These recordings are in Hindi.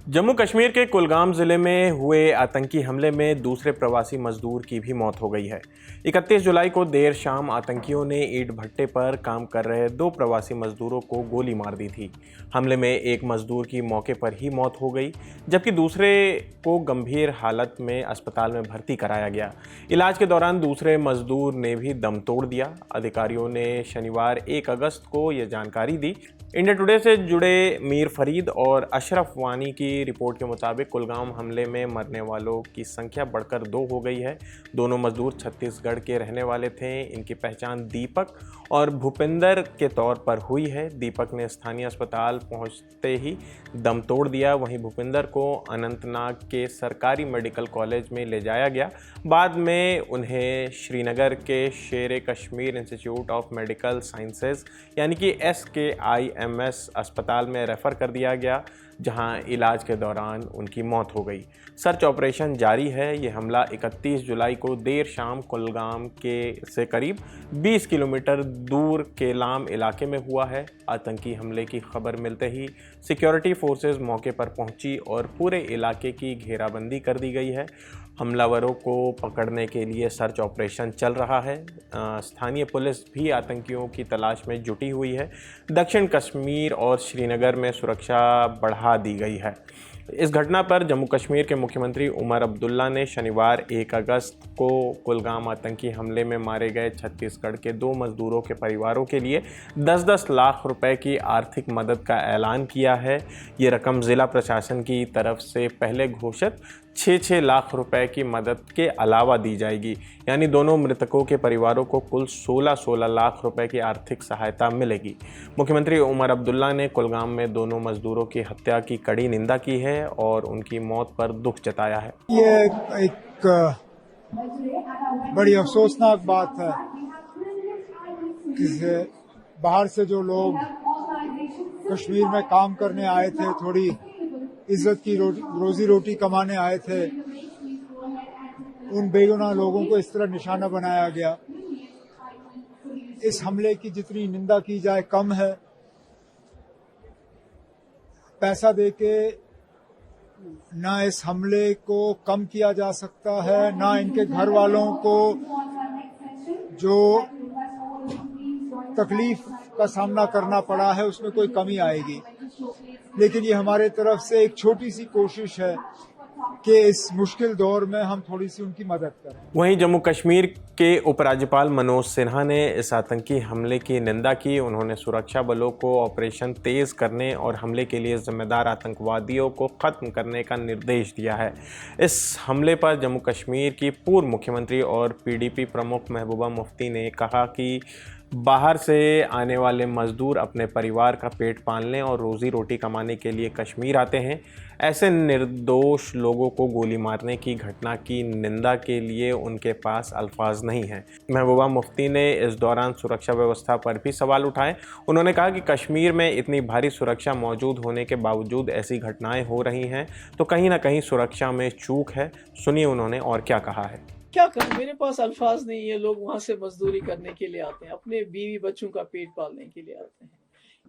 जम्मू कश्मीर के कुलगाम जिले में हुए आतंकी हमले में दूसरे प्रवासी मजदूर की भी मौत हो गई है। 31 जुलाई को देर शाम आतंकियों ने ईंट भट्टे पर काम कर रहे 2 प्रवासी मजदूरों को गोली मार दी थी। हमले में एक मजदूर की मौके पर ही मौत हो गई, जबकि दूसरे को गंभीर हालत में अस्पताल में भर्ती कराया गया। इलाज के दौरान दूसरे मजदूर ने भी दम तोड़ दिया। अधिकारियों ने शनिवार 1 अगस्त को यह जानकारी दी। इंडिया टुडे से जुड़े मीर फरीद और अशरफ वानी की रिपोर्ट के मुताबिक कुलगाम हमले में मरने वालों की संख्या बढ़कर 2 हो गई है। दोनों मजदूर छत्तीसगढ़ के रहने वाले थे। इनकी पहचान दीपक और भूपिंदर के तौर पर हुई है। दीपक ने स्थानीय अस्पताल पहुंचते ही दम तोड़ दिया। वहीं भूपिंदर को अनंतनाग के सरकारी मेडिकल कॉलेज में ले जाया गया। बाद में उन्हें श्रीनगर के शेर Kashmir institute of medical sciences यानी कि SKIMS अस्पताल में रेफर कर दिया गया, जहां इलाज के दौरान उनकी मौत हो गई। सर्च ऑपरेशन जारी है। यह हमला 31 जुलाई को देर शाम कुलगाम से करीब 20 किलोमीटर दूर केलाम इलाके में हुआ है। आतंकी हमले की खबर मिलते ही सिक्योरिटी फोर्सेस मौके पर पहुंची और पूरे इलाके की घेराबंदी कर दी गई है। हमलावरों को पकड़ने के लिए सर्च ऑपरेशन चल रहा है। स्थानीय पुलिस भी आतंकियों की तलाश में जुटी हुई है। दक्षिण कश्मीर और श्रीनगर में सुरक्षा बढ़ा दी गई है। इस घटना पर जम्मू कश्मीर के मुख्यमंत्री उमर अब्दुल्ला ने शनिवार 1 अगस्त को कुलगाम आतंकी हमले में मारे गए छत्तीसगढ़ के 2 मजदूरों के परिवारों के लिए 10-10 लाख रुपए की आर्थिक मदद का ऐलान किया है। ये रकम जिला प्रशासन की तरफ से पहले घोषित 6-6 लाख रुपए की मदद के अलावा दी जाएगी। यानी दोनों मृतकों के परिवारों को कुल 16-16 लाख रुपए की आर्थिक सहायता मिलेगी। मुख्यमंत्री उमर अब्दुल्ला ने कुलगाम में दोनों मजदूरों की हत्या की कड़ी निंदा की है और उनकी मौत पर दुख जताया है। ये एक बड़ी अफसोसनाक बात है कि बाहर से जो लोग कश्मीर में काम करने आए थे, थोड़ी इज्जत की रोजी रोटी कमाने आए थे, उन बेगुनाह लोगों को इस तरह निशाना बनाया गया। इस हमले की जितनी निंदा की जाए कम है। पैसा देके ना इस हमले को कम किया जा सकता है, ना इनके घर वालों को जो तकलीफ का सामना करना पड़ा है उसमें कोई कमी आएगी। लेकिन ये हमारे तरफ से एक छोटी सी कोशिश है कि इस मुश्किल दौर में हम थोड़ी सी उनकी मदद करें। वहीं जम्मू कश्मीर के उपराज्यपाल मनोज सिन्हा ने इस आतंकी हमले की निंदा की। उन्होंने सुरक्षा बलों को ऑपरेशन तेज करने और हमले के लिए जिम्मेदार आतंकवादियों को खत्म करने का निर्देश दिया है। इस हमले पर जम्मू कश्मीर की पूर्व मुख्यमंत्री और PDP प्रमुख महबूबा मुफ्ती ने कहा कि बाहर से आने वाले मजदूर अपने परिवार का पेट पालने और रोजी रोटी कमाने के लिए कश्मीर आते हैं। ऐसे निर्दोष लोगों को गोली मारने की घटना की निंदा के लिए उनके पास अल्फाज नहीं हैं। महबूबा मुफ्ती ने इस दौरान सुरक्षा व्यवस्था पर भी सवाल उठाए। उन्होंने कहा कि कश्मीर में इतनी भारी सुरक्षा मौजूद होने के बावजूद ऐसी घटनाएं हो रही हैं, तो कहीं ना कहीं सुरक्षा में चूक है। सुनिए उन्होंने और क्या कहा है। क्या करूं, मेरे पास अल्फाज नहीं है। लोग वहां से मजदूरी करने के लिए आते हैं, अपने बीवी बच्चों का पेट पालने के लिए आते हैं।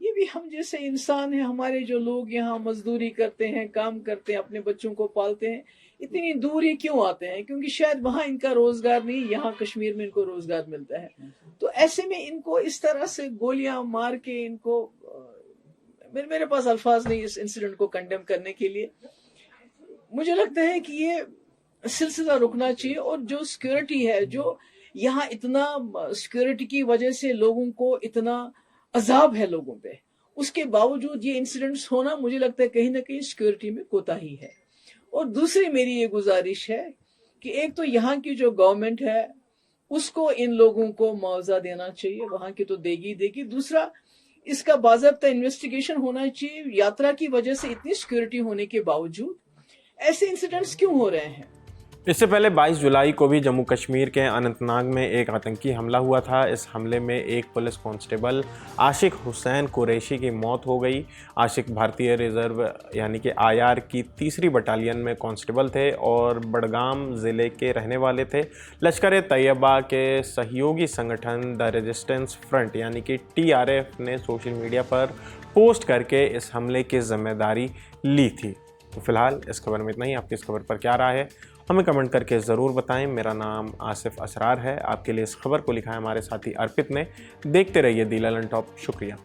ये भी हम जैसे इंसान हैं। हमारे जो लोग यहाँ मजदूरी करते हैं, काम करते हैं, अपने बच्चों को पालते हैं, इतनी दूर ये क्यों आते हैं? क्योंकि शायद वहाँ इनका रोजगार नहीं, यहाँ कश्मीर में इनको रोजगार मिलता है। तो ऐसे में इनको इस तरह से गोलियां मार के इनको मेरे पास अल्फाज नहीं इस इंसिडेंट को कंडेम करने के लिए। मुझे लगता है कि ये सिलसिला रुकना चाहिए। और जो सिक्योरिटी है, जो यहाँ इतना सिक्योरिटी की वजह से लोगों को इतना अजाब है लोगों पे, उसके बावजूद ये इंसिडेंट्स होना, मुझे लगता है कहीं ना कहीं सिक्योरिटी में कोताही है। और दूसरी मेरी ये गुजारिश है कि एक तो यहाँ की जो गवर्नमेंट है उसको इन लोगों को मुआवजा देना चाहिए, वहां की तो देगी। दूसरा, इसका बाज़ाब्ता इन्वेस्टिगेशन होना चाहिए। यात्रा की वजह से इतनी सिक्योरिटी होने के बावजूद ऐसे इंसिडेंट्स क्यों हो रहे हैं? इससे पहले 22 जुलाई को भी जम्मू कश्मीर के अनंतनाग में एक आतंकी हमला हुआ था। इस हमले में एक पुलिस कांस्टेबल आशिक हुसैन कुरैशी की मौत हो गई। आशिक भारतीय रिजर्व यानी कि IR की 3री बटालियन में कांस्टेबल थे और बडगाम ज़िले के रहने वाले थे। लश्कर तैयबा के सहयोगी संगठन द रेजिस्टेंस फ्रंट यानी कि TRF ने सोशल मीडिया पर पोस्ट करके इस हमले की जिम्मेदारी ली थी। तो फिलहाल इस खबर में इतना ही। आपकी इस खबर पर क्या राय है हमें कमेंट करके ज़रूर बताएं। मेरा नाम आसिफ असरार है। आपके लिए इस खबर को लिखा है हमारे साथी अर्पित ने। देखते रहिए दी ललन टॉप। शुक्रिया।